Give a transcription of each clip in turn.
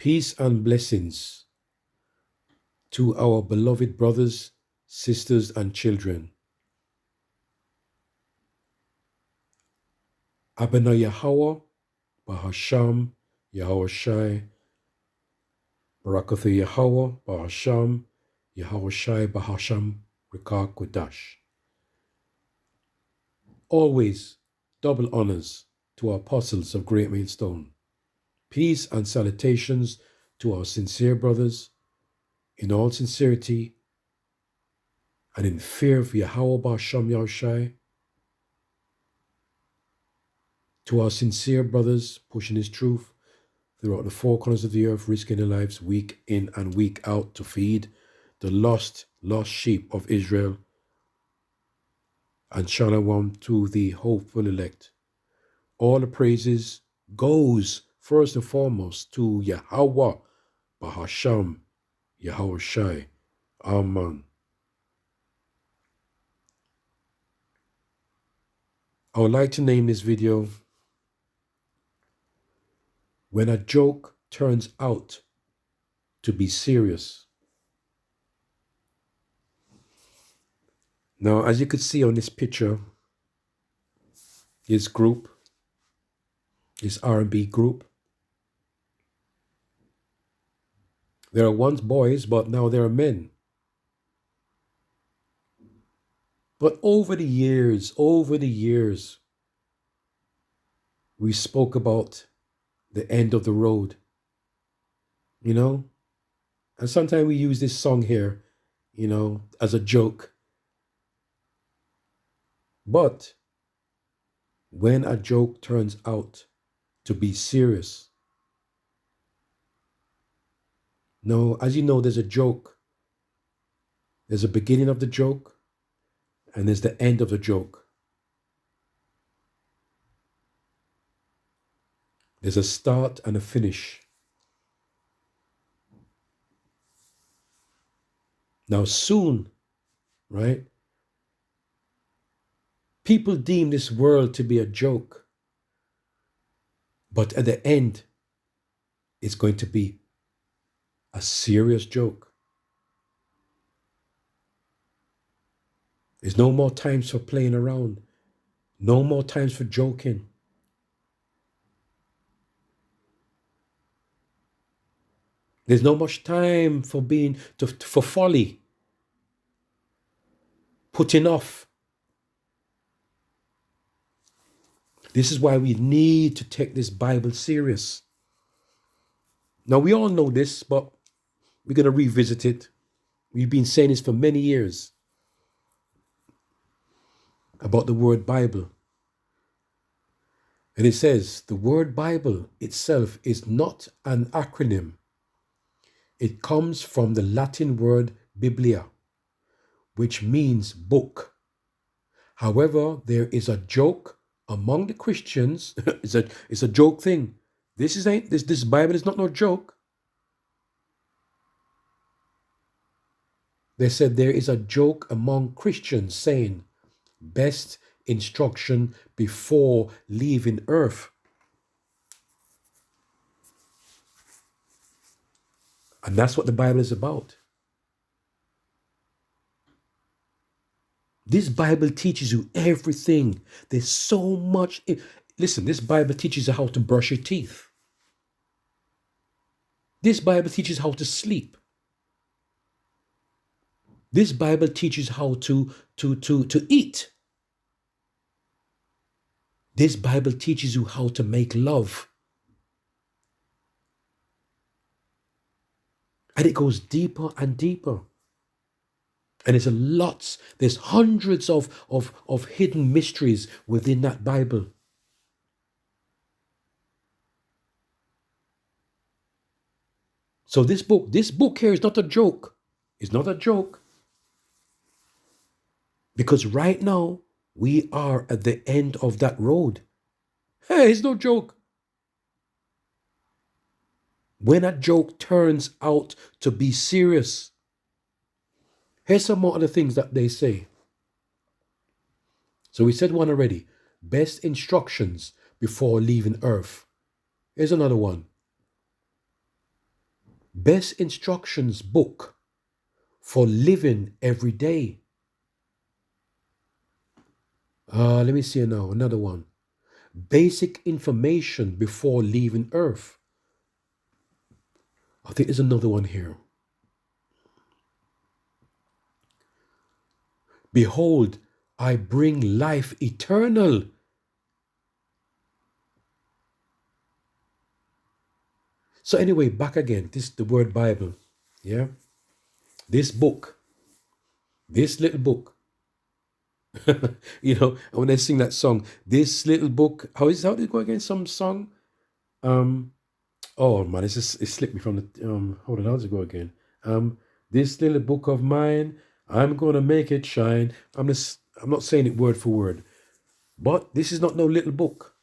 Peace and blessings to our beloved brothers, sisters, and children. Abena Yahweh, Bahasham, Yahweh Shai, Barakatha Yahweh, Bahasham, Yahweh Shai, Bahasham, Rikah Kodash. Always double honors to our apostles of Great Millstone. Peace and salutations to our sincere brothers, in all sincerity and in fear of Yahweh Bahasham Yahushai, to our sincere brothers pushing his truth throughout the four corners of the earth, risking their lives week in and week out to feed the lost sheep of Israel, and shalom to the hopeful elect. All the praises goes first and foremost to Yahweh Bahasham Yahweh Shai. Amen. I would like to name this video When a Joke Turns Out to Be Serious. Now, as you could see on this picture, this group, this R&B group, they were once boys, but now they are men. But over the years, we spoke about the end of the road, you know? And sometimes we use this song here, you know, as a joke. But when a joke turns out to be serious, no, as you know, there's a joke. There's a beginning of the joke, and there's the end of the joke. There's a start and a finish. Now soon, right? People deem this world to be a joke. But at the end, it's going to be a serious joke. There's no more times for playing around. No more times for joking. There's no much time for for folly, putting off. This is why we need to take this Bible serious. Now, we all know this, but we're going to revisit it. We've been saying this for many years about the word Bible. And it says the word Bible itself is not an acronym. It comes from the Latin word biblia, which means book. However, there is a joke among the Christians. It's a joke thing. This Bible is not no joke. They said there is a joke among Christians saying, best instruction before leaving earth. And that's what the Bible is about. This Bible teaches you everything. There's so much. Listen, this Bible teaches you how to brush your teeth. This Bible teaches how to sleep. This Bible teaches how to eat. This Bible teaches you how to make love. And it goes deeper and deeper. And there's hundreds of hidden mysteries within that Bible. So this book here is not a joke. It's not a joke. Because right now, we are at the end of that road. Hey, it's no joke. When a joke turns out to be serious, here's some more of the things that they say. So we said one already. Best instructions before leaving earth. Here's another one. Best instructions book for living every day. Let me see now, another one. Basic information before leaving Earth. I think there's another one here. Behold, I bring life eternal. So anyway, back again. This is the word Bible. Yeah. This book, this little book. You know, and when they sing that song, this little book, how did it go again? Some song? Oh man, it slipped me from the hold on, how does it go again? This little book of mine, I'm gonna make it shine. I'm not saying it word for word, but this is not no little book.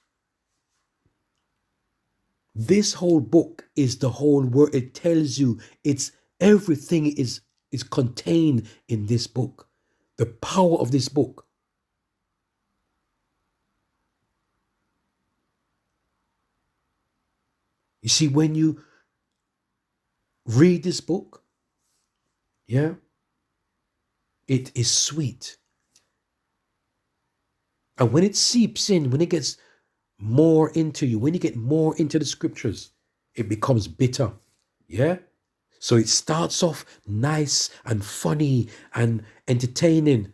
This whole book is the whole word. It tells you it's everything is contained in this book. The power of this book. You see, when you read this book, yeah, it is sweet. And when it seeps in, when it gets more into you, when you get more into the scriptures, it becomes bitter. Yeah? So it starts off nice and funny and entertaining.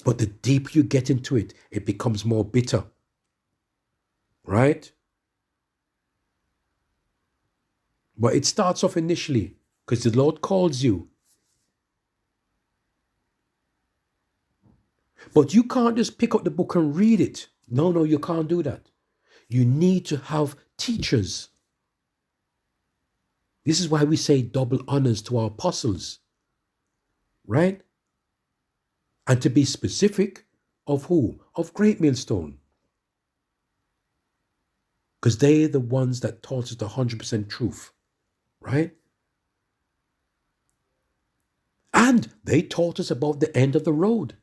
But the deeper you get into it, it becomes more bitter. Right? But it starts off initially because the Lord calls you. But you can't just pick up the book and read it. No, you can't do that. You need to have teachers. This is why we say double honors to our apostles. Right? And to be specific, of who? Of Great Millstone. Because they're the ones that taught us the 100% truth. Right? And they taught us about the end of the road.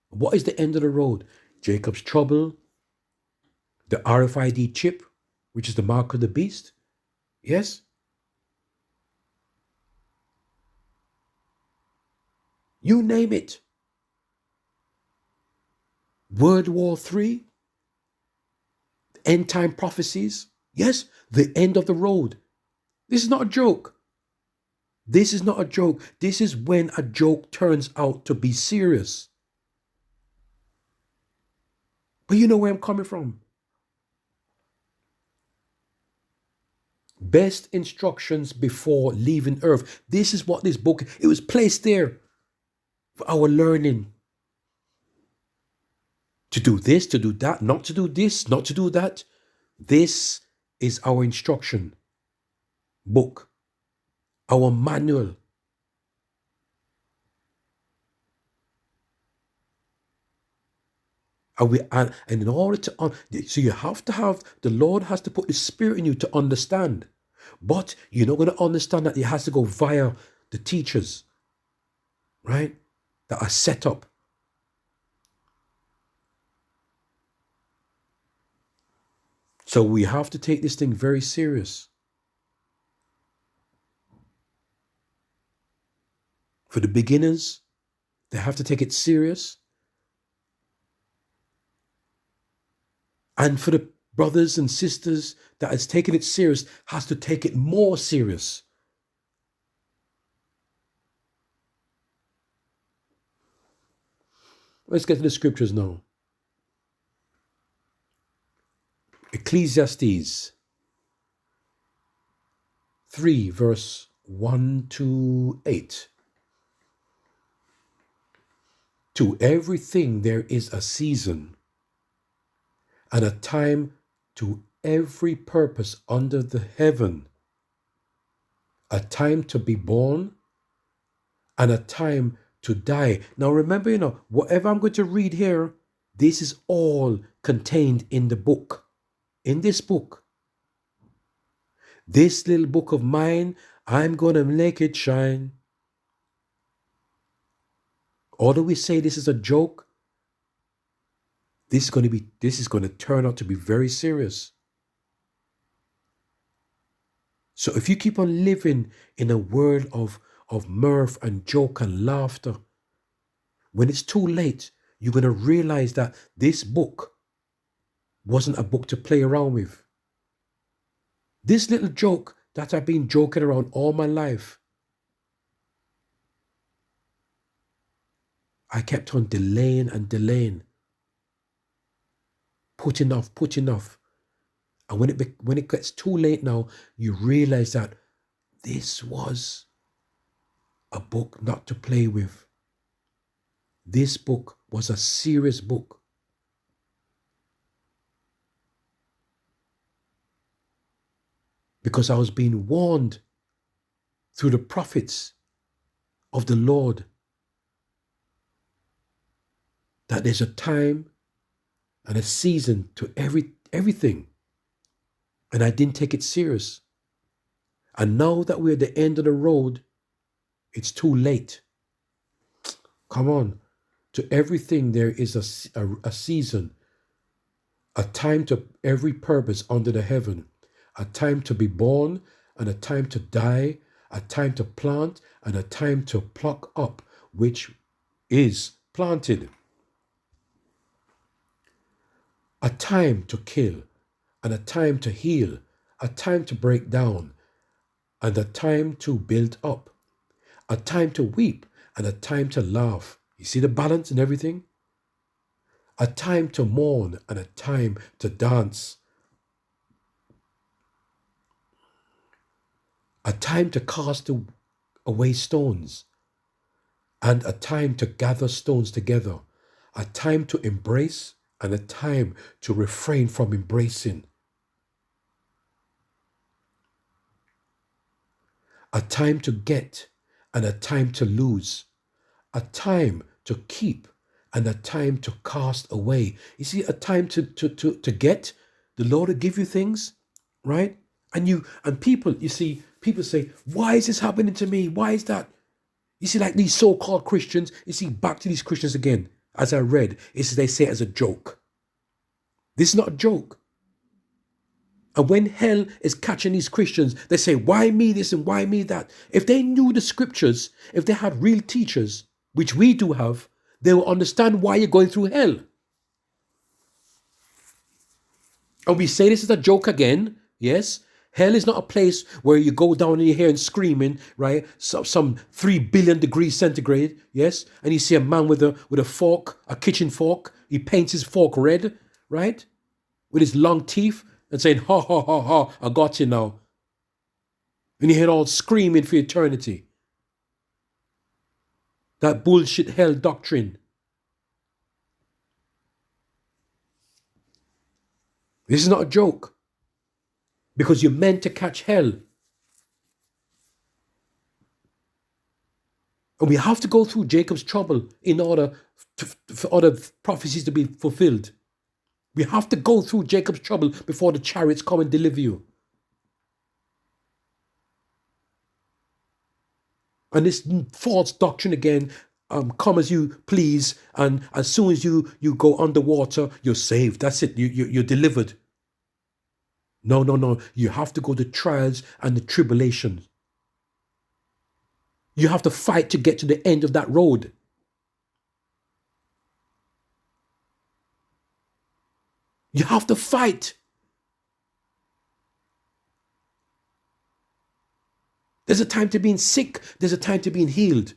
What is the end of the road? Jacob's trouble, the RFID chip, which is the mark of the beast. Yes? You name it. World War III, end time prophecies. Yes, the end of the road. This is not a joke. This is not a joke. This is when a joke turns out to be serious. But you know where I'm coming from. Best instructions before leaving Earth. This is what this book, it was placed there for our learning. To do this, to do that, not to do this, not to do that. This is our instruction book, our manual. And in order to, so you have to have, the Lord has to put the Spirit in you to understand. But you're not going to understand that it has to go via the teachers, right? That are set up. So we have to take this thing very serious. For the beginners, they have to take it serious. And for the brothers and sisters that has taken it serious, has to take it more serious. Let's get to the scriptures now. Ecclesiastes 3 verse 1 to 8. To everything there is a season and a time to every purpose under the heaven. A time to be born and a time to die. Now remember, whatever I'm going to read here, this is all contained in the book. In this book. This little book of mine, I'm going to make it shine. Or do we say this is a joke? This is going to turn out to be very serious. So if you keep on living in a world of mirth and joke and laughter, when it's too late, you're going to realize that this book wasn't a book to play around with. This little joke that I've been joking around all my life, I kept on delaying and delaying, putting off. And when it gets too late now, you realize that this was a book not to play with. This book was a serious book. Because I was being warned through the prophets of the Lord that there's a time and a season to everything. And I didn't take it serious. And now that we're at the end of the road, it's too late. Come on. To everything there is a season, a time to every purpose under the heaven, a time to be born and a time to die, a time to plant and a time to pluck up, which is planted. A time to kill and a time to heal, a time to break down and a time to build up, a time to weep and a time to laugh. You see the balance in everything? A time to mourn and a time to dance. A time to cast away stones and a time to gather stones together. A time to embrace and a time to refrain from embracing. A time to get and a time to lose. A time to keep and a time to cast away. You see, a time to get, the Lord will give you things, right? And people, you see, people say, why is this happening to me? Why is that? You see, like these so-called Christians, you see, back to these Christians again, as I read, it's they say it as a joke. This is not a joke. And when hell is catching these Christians, they say, why me this and why me that? If they knew the scriptures, if they had real teachers, which we do have, they will understand why you're going through hell. And we say this is a joke again, yes? Hell is not a place where you go down in your hair and screaming, right? Some 3 billion degrees centigrade, yes? And you see a man with a fork, a kitchen fork. He paints his fork red, right? With his long teeth and saying, ha, ha, ha, ha, I got you now. And you hear all screaming for eternity. That bullshit hell doctrine. This is not a joke. Because you're meant to catch hell. And we have to go through Jacob's trouble in order for other prophecies to be fulfilled. We have to go through Jacob's trouble before the chariots come and deliver you. And this false doctrine again, come as you please, and as soon as you go underwater, you're saved. That's it. You're delivered. No. You have to go to trials and the tribulations. You have to fight to get to the end of that road. You have to fight. There's a time to being sick. There's a time to being healed.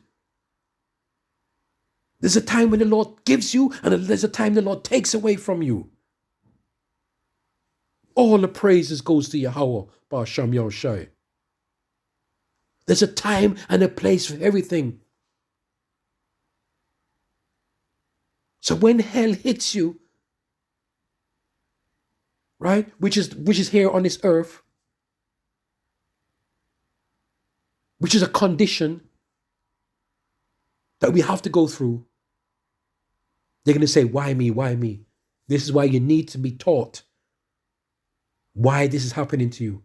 There's a time when the Lord gives you, and there's a time the Lord takes away from you. All the praises goes to Yahweh, Ba'asham Yahushai. There's a time and a place for everything. So when hell hits you, right, which is here on this earth, which is a condition that we have to go through, they're going to say, why me, why me? This is why you need to be taught why this is happening to you.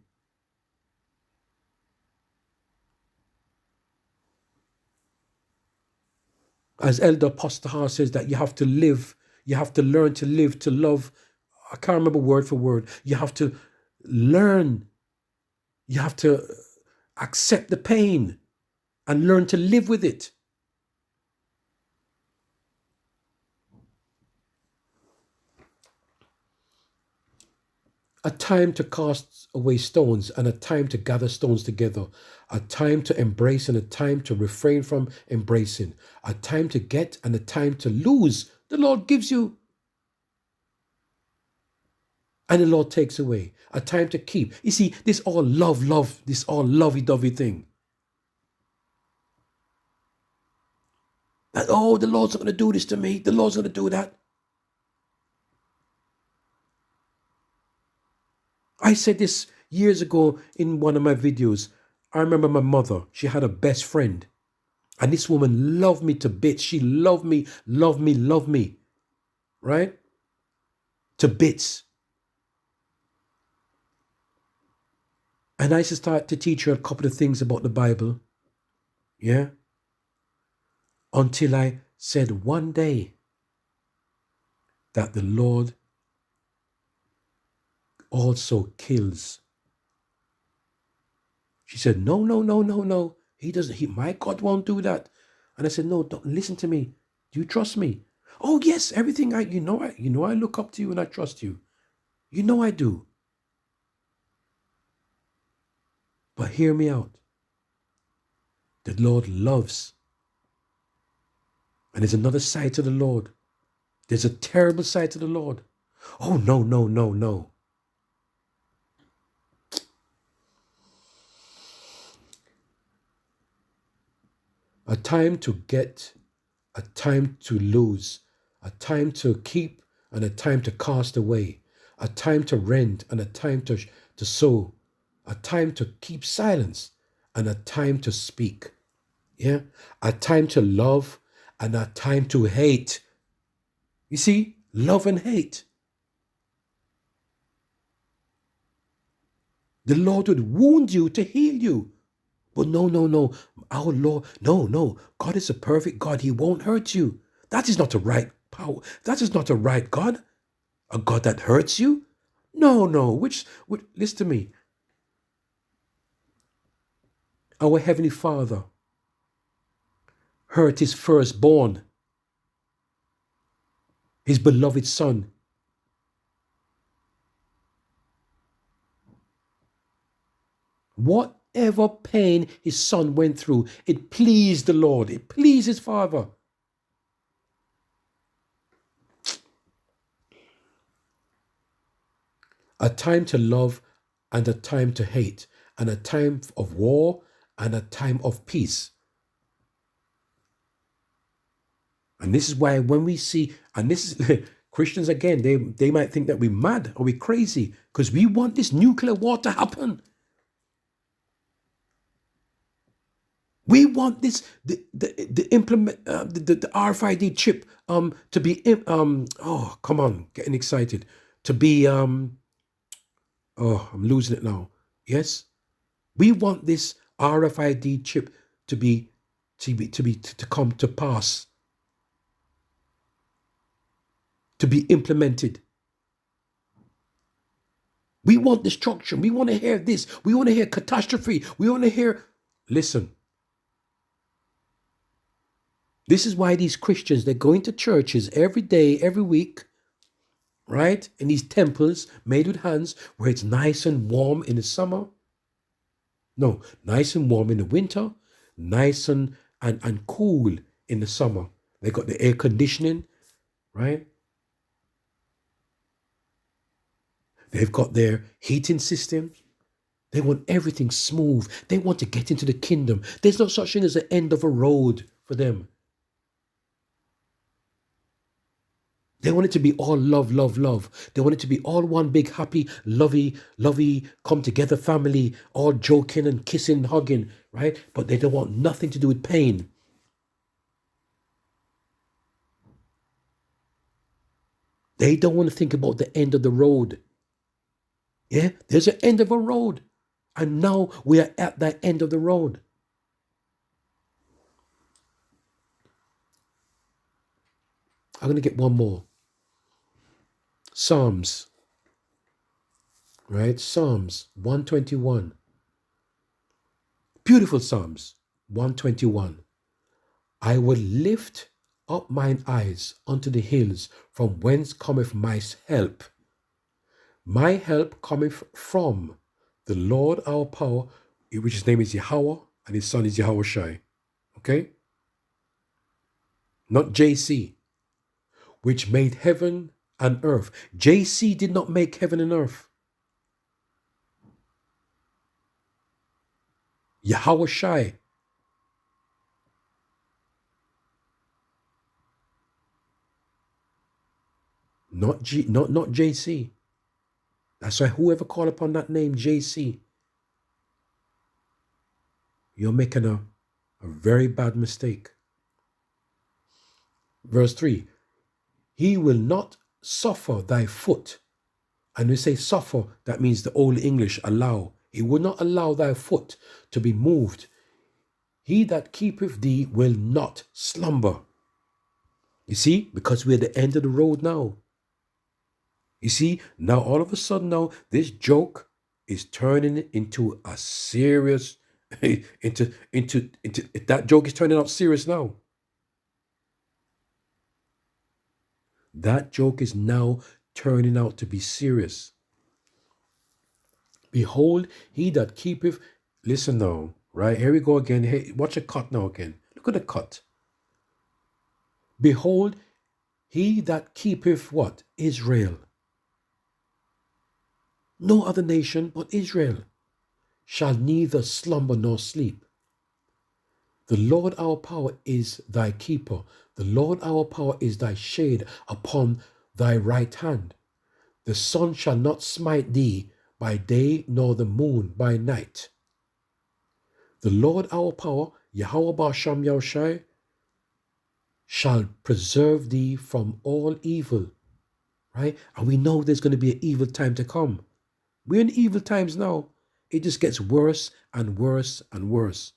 As Elder Apostle says, that you have to live, you have to learn to live, to love. I can't remember word for word. You have to learn You have to accept the pain and learn to live with it. A time to cast away stones and a time to gather stones together. A time to embrace and a time to refrain from embracing. A time to get and a time to lose. The Lord gives you and the Lord takes away. A time to keep. You see, this all love, this all lovey-dovey thing. That, oh, the Lord's not going to do this to me. The Lord's going to do that. I said this years ago in one of my videos. I remember my mother, she had a best friend. And this woman loved me to bits. She loved me, right? To bits. And I used to start to teach her a couple of things about the Bible. Yeah? Until I said one day that the Lord also kills. She said, no. He doesn't, my God won't do that. And I said, no, don't listen to me. Do you trust me? Oh, yes, everything you know I look up to you and I trust you. You know I do. But hear me out. The Lord loves. And there's another side to the Lord. There's a terrible side to the Lord. Oh, no. A time to get, a time to lose, a time to keep, and a time to cast away, a time to rend, and a time to sow, a time to keep silence, and a time to speak. Yeah? A time to love, and a time to hate. You see? Love and hate. The Lord would wound you to heal you. But no. Our Lord, no. God is a perfect God. He won't hurt you. That is not a right power. That is not a right God. A God that hurts you? No. Which listen to me. Our Heavenly Father hurt his firstborn, his beloved Son. Whatever pain his Son went through, it pleased the Lord. It pleased his Father. A time to love and a time to hate, and a time of war and a time of peace. And this is why when we see, and this is Christians again, they might think that we're mad or we're crazy because we want this nuclear war to happen. We want this the implement the RFID chip to be oh come on, getting excited, to be oh, I'm losing it now. Yes, we want this RFID chip to come to pass, to be implemented. We want destruction. We want to hear this. We want to hear catastrophe. We want to hear. Listen. This is why these Christians, they're going to churches every day, every week, right? In these temples made with hands where it's nice and warm in the summer. No, nice and warm in the winter, nice and cool in the summer. They got the air conditioning, right? They've got their heating system. They want everything smooth. They want to get into the kingdom. There's no such thing as the end of a road for them. They want it to be all love. They want it to be all one big, happy, lovey, come together family, all joking and kissing, hugging, right? But they don't want nothing to do with pain. They don't want to think about the end of the road. Yeah, there's an end of a road. And now we are at that end of the road. I'm going to get one more. Psalms, right? Psalms 121. Beautiful Psalms 121. I will lift up mine eyes unto the hills, from whence cometh my help. My help cometh from the Lord our power, which his name is Yahweh, and his son is Yahweh Shai. Okay? Not JC, which made heaven and earth. JC did not make heaven and earth. Yahweh Shai. Not JC. That's why whoever call upon that name JC, you're making a very bad mistake. Verse 3. He will not suffer thy foot. And we say suffer, that means the old English, allow. He will not allow thy foot to be moved. He that keepeth thee will not slumber. You see, because we're at the end of the road now. You see, now all of a sudden now, this joke is turning into a serious, into that joke is turning out serious now. That joke is now turning out to be serious. Behold, he that keepeth, listen now, right? Here we go again. Hey, watch a cut now again. Look at the cut. Behold, he that keepeth what? Israel. No other nation but Israel shall neither slumber nor sleep. The Lord our power is thy keeper. The Lord our power is thy shade upon thy right hand. The sun shall not smite thee by day, nor the moon by night. The Lord our power, Yahweh Ba'asham Yahushai, shall preserve thee from all evil. Right? And we know there's going to be an evil time to come. We're in evil times now. It just gets worse and worse and worse.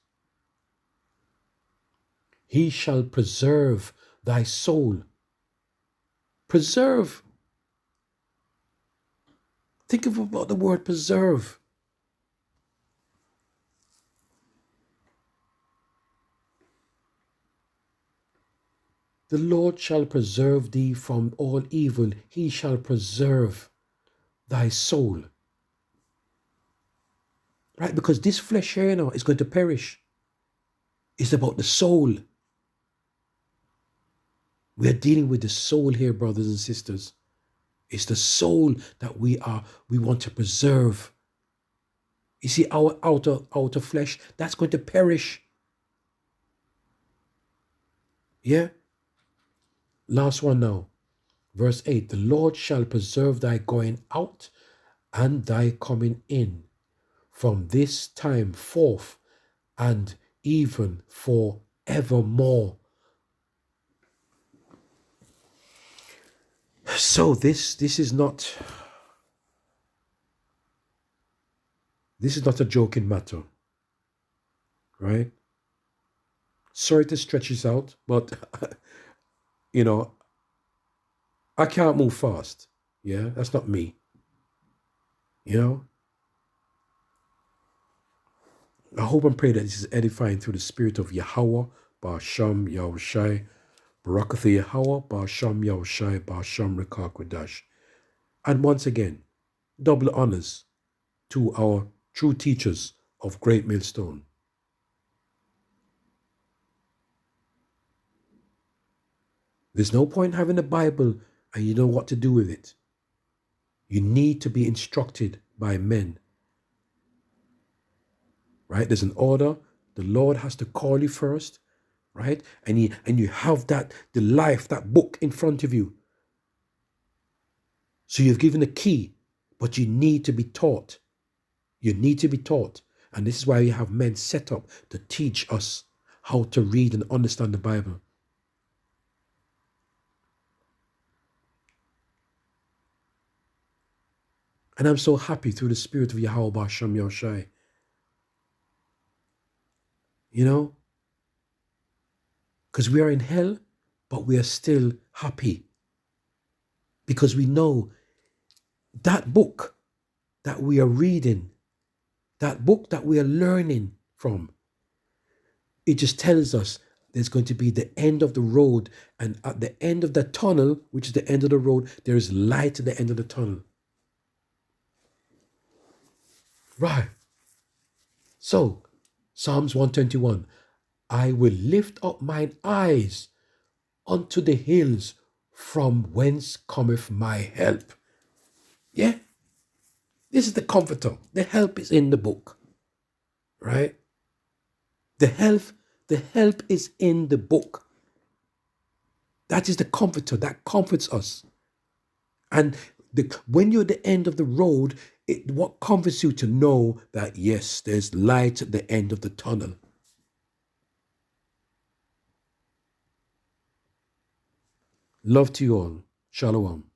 He shall preserve thy soul. Preserve. Think about the word preserve. The Lord shall preserve thee from all evil. He shall preserve thy soul. Right? Because this flesh here now is going to perish. It's about the soul. We are dealing with the soul here, brothers and sisters. It's the soul that we want to preserve. You see, our outer flesh, that's going to perish. Yeah? Last one now. Verse 8. The Lord shall preserve thy going out and thy coming in from this time forth and even for evermore. So this is not a joking matter, right? Sorry to stretch this out, but you know, I can't move fast. Yeah, that's not me. You know, I hope and pray that this is edifying through the spirit of Yahweh, Ba'asham Yahushai, Barakatha Yahweh, Ba'asham Yahushai, Ba'asham Rekakwadash. And once again, double honors to our true teachers of Great Millstone. There's no point having a Bible and you know what to do with it. You need to be instructed by men. Right? There's an order. The Lord has to call you first. Right? And you have the life, that book in front of you. So you've given a key, but you need to be taught. You need to be taught. And this is why we have men set up to teach us how to read and understand the Bible. And I'm so happy through the spirit of Yahweh Ba'asham Yahushai. You know? Because we are in hell, but we are still happy. Because we know that book that we are reading, that book that we are learning from, It just tells us there's going to be the end of the road, and at the end of the tunnel, which is the end of the road, there is light at the end of the tunnel. Right. So, Psalms 121, I will lift up mine eyes unto the hills from whence cometh my help. Yeah? This is the comforter. The help is in the book. Right? The help is in the book. That is the comforter that comforts us. And when you're at the end of the road, what comforts you to know that, yes, there's light at the end of the tunnel. Love to you all. Shalom.